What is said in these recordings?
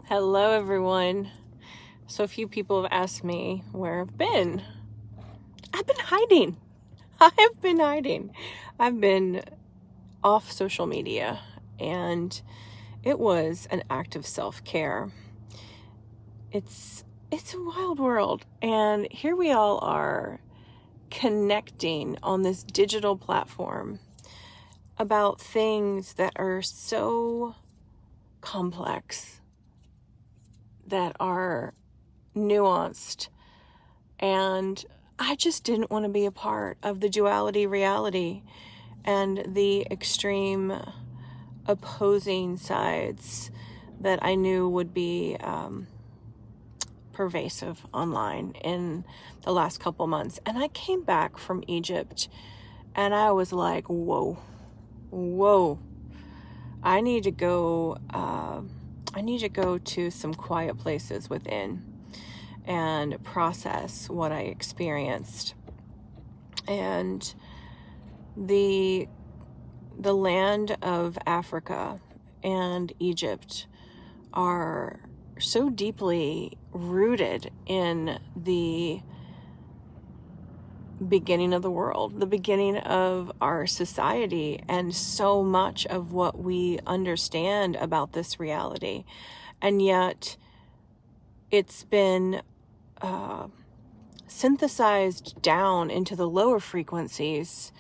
Hello, everyone. So a few people have asked me where I've been. I've been hiding. I've been hiding. I've been off social media, and it was an act of self-care. It's a wild world, and here we all are connecting on this digital platform about things that are so complex, that are nuanced, and I just didn't want to be a part of the duality reality and the extreme opposing sides that I knew would be pervasive online in the last couple months. And I came back from Egypt and I was like, whoa, I need to go to some quiet places within and process what I experienced. And the land of Africa and Egypt are so deeply rooted in the beginning of the world, the beginning of our society, and so much of what we understand about this reality. And yet it's been synthesized down into the lower frequencies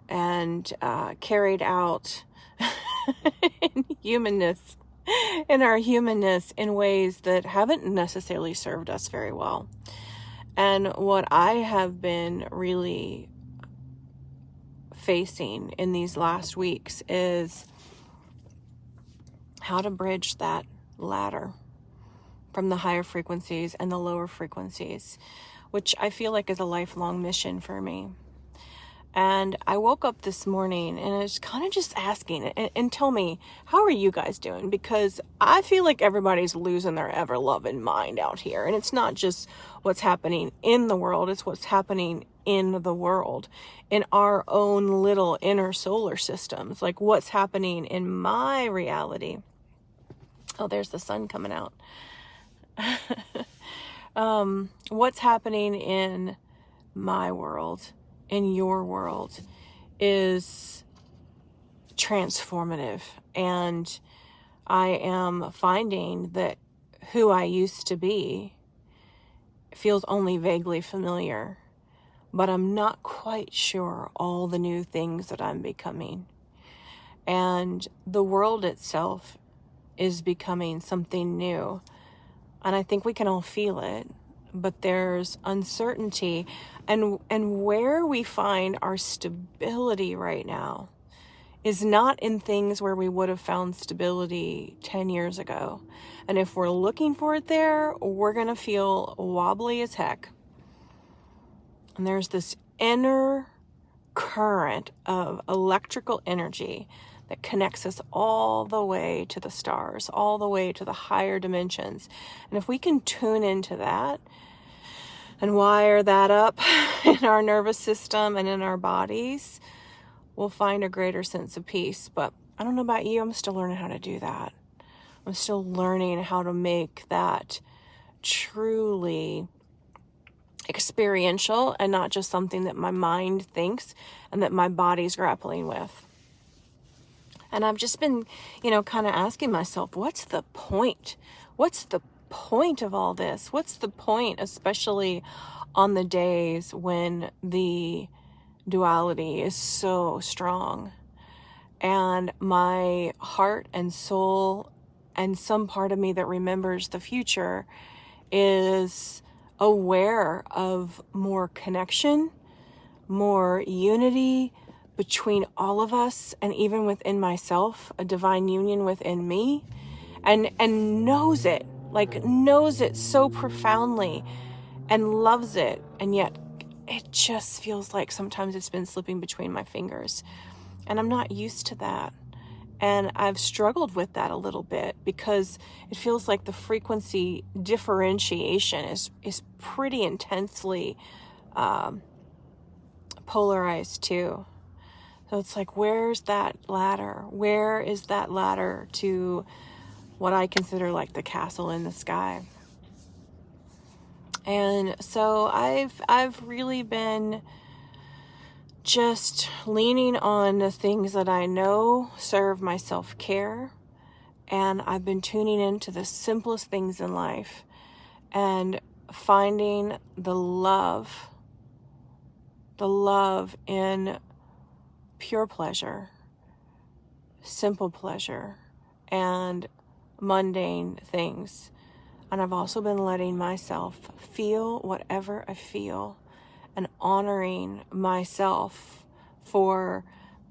and carried out in our humanness in ways that haven't necessarily served us very well. And what I have been really facing in these last weeks is how to bridge that ladder from the higher frequencies and the lower frequencies, which I feel like is a lifelong mission for me. And I woke up this morning and I was kind of just asking, and tell me, how are you guys doing? Because I feel like everybody's losing their ever-loving mind out here. And it's not just what's happening in the world, it's what's happening in the world, in our own little inner solar systems, like what's happening in my reality. Oh, there's the sun coming out. What's happening in my world, in your world, is transformative. And I am finding that who I used to be feels only vaguely familiar, but I'm not quite sure all the new things that I'm becoming. And the world itself is becoming something new. And I think we can all feel it, but there's uncertainty. And where we find our stability right now is not in things where we would have found stability 10 years ago. And if we're looking for it there, we're going to feel wobbly as heck. And there's this inner current of electrical energy that connects us all the way to the stars, all the way to the higher dimensions. And if we can tune into that and wire that up in our nervous system and in our bodies, we'll find a greater sense of peace. But I don't know about you, I'm still learning how to do that. I'm still learning how to make that truly experiential and not just something that my mind thinks and that my body's grappling with. And I've just been, kind of asking myself, what's the point? What's the point of all this? What's the point, especially on the days when the duality is so strong? And my heart and soul and some part of me that remembers the future is aware of more connection, more unity between all of us, and even within myself, a divine union within me, and knows it so profoundly and loves it. And yet it just feels like sometimes it's been slipping between my fingers, and I'm not used to that. And I've struggled with that a little bit because it feels like the frequency differentiation is pretty intensely polarized too. So it's like, where's that ladder? Where is that ladder to what I consider like the castle in the sky. And so I've really been just leaning on the things that I know serve my self-care, and I've been tuning into the simplest things in life and finding the love in pure pleasure, simple pleasure, and mundane things. And I've also been letting myself feel whatever I feel and honoring myself for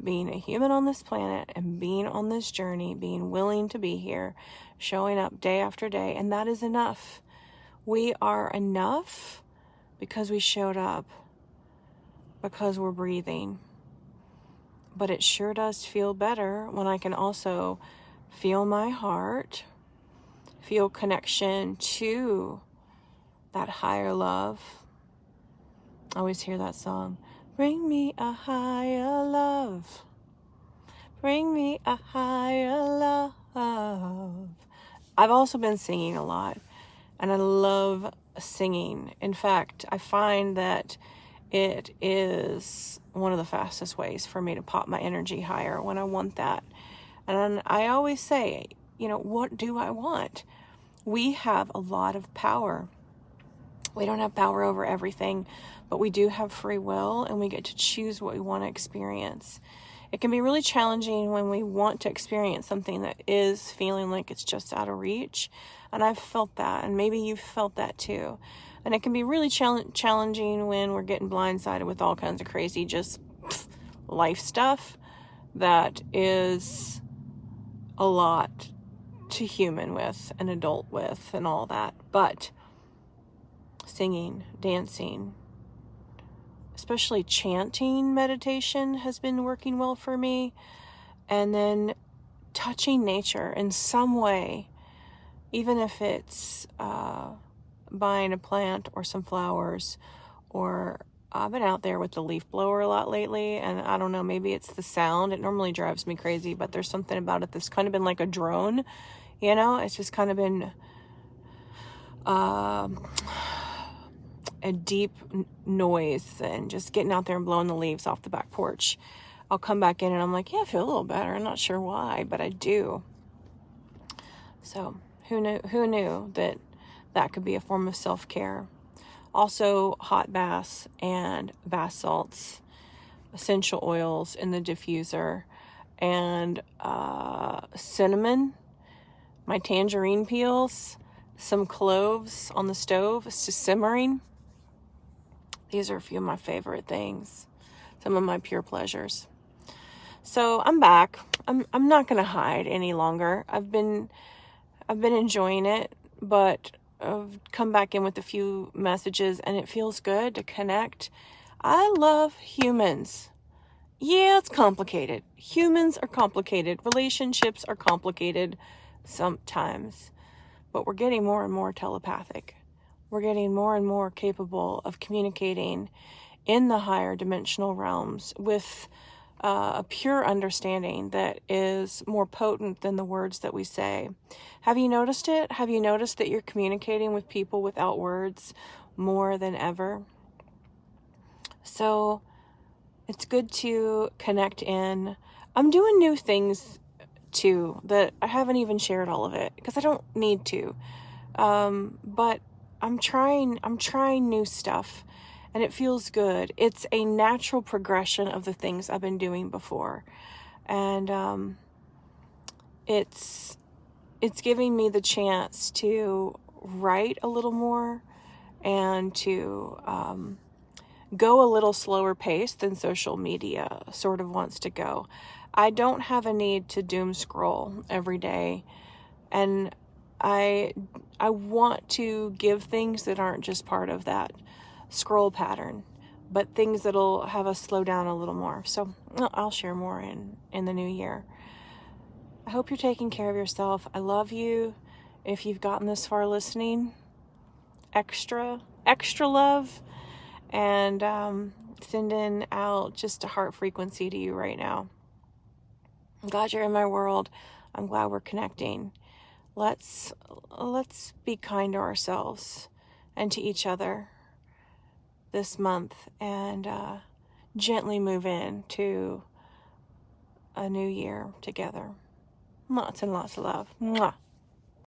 being a human on this planet and being on this journey, being willing to be here, showing up day after day. And that is enough. We are enough because we showed up, because we're breathing. But it sure does feel better when I can also feel my heart, feel connection to that higher love. I always hear that song. Bring me a higher love. Bring me a higher love. I've also been singing a lot, and I love singing. In fact, I find that it is one of the fastest ways for me to pop my energy higher when I want that. And I always say, what do I want? We have a lot of power. We don't have power over everything, but we do have free will, and we get to choose what we want to experience. It can be really challenging when we want to experience something that is feeling like it's just out of reach. And I've felt that, and maybe you've felt that too. And it can be really challenging when we're getting blindsided with all kinds of crazy life stuff that is a lot to human with, an adult with, and all that. But singing, dancing, especially chanting meditation has been working well for me. And then touching nature in some way, even if it's buying a plant or some flowers, or I've been out there with the leaf blower a lot lately, and I don't know, maybe it's the sound. It normally drives me crazy, but there's something about it that's kind of been like a drone, it's just kind of been a deep noise, and just getting out there and blowing the leaves off the back porch. I'll come back in and I'm like, I feel a little better. I'm not sure why, but I do. So who knew that could be a form of self-care? Also, hot baths and bath salts, essential oils in the diffuser, and cinnamon, my tangerine peels, some cloves on the stove, it's just simmering. These are a few of my favorite things, some of my pure pleasures. So I'm back. I'm not going to hide any longer. I've been enjoying it, but I've come back in with a few messages, and it feels good to connect. I love humans. Yeah, it's complicated. Humans are complicated. Relationships are complicated sometimes, but we're getting more and more telepathic. We're getting more and more capable of communicating in the higher dimensional realms with a pure understanding that is more potent than the words that we say. Have you noticed it? Have you noticed that you're communicating with people without words more than ever? So it's good to connect in. I'm doing new things too that I haven't even shared all of it because I don't need to. But I'm trying new stuff, and it feels good. It's a natural progression of the things I've been doing before. And it's giving me the chance to write a little more and to go a little slower pace than social media sort of wants to go. I don't have a need to doom scroll every day, and I want to give things that aren't just part of that scroll pattern, but things that'll have us slow down a little more. So I'll share more in the new year. I hope you're taking care of yourself. I love you. If you've gotten this far listening, extra love, and sending out just a heart frequency to you right now. I'm glad you're in my world. I'm glad we're connecting. let's be kind to ourselves and to each other this month, and gently move into a new year together. Lots and lots of love. Mwah.